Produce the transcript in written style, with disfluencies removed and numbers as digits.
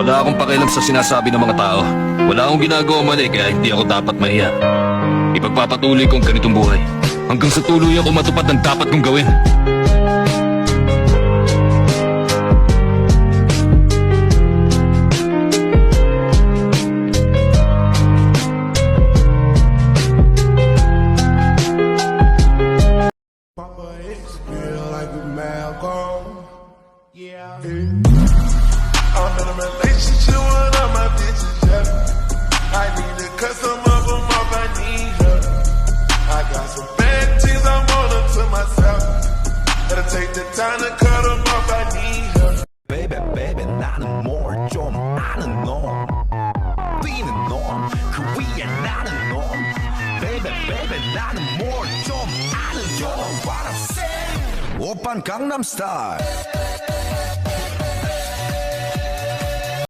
Wala akong pakialam sa sinasabi ng mga tao. Wala akong ginagawa mali kaya hindi ako dapat mahiya. Ipagpapatuloy kong ganitong buhay hanggang sa tuluyan ko matupad ng dapat kong gawin. Papa is feel like a Malcolm. Yeah. I'm in a relationship with all my bitches, yeah. I need to cut some of them off, I need her. I got some bad things I want her to myself. Gotta take the time to cut them off, I need her. Baby, baby, 나는 뭘 좀 아는 놈. 뛰는 놈, 그 위에 나는 놈. Baby, baby, 나는 뭘 좀 아는 놈. What I'm saying? 오빤 강남 스타일.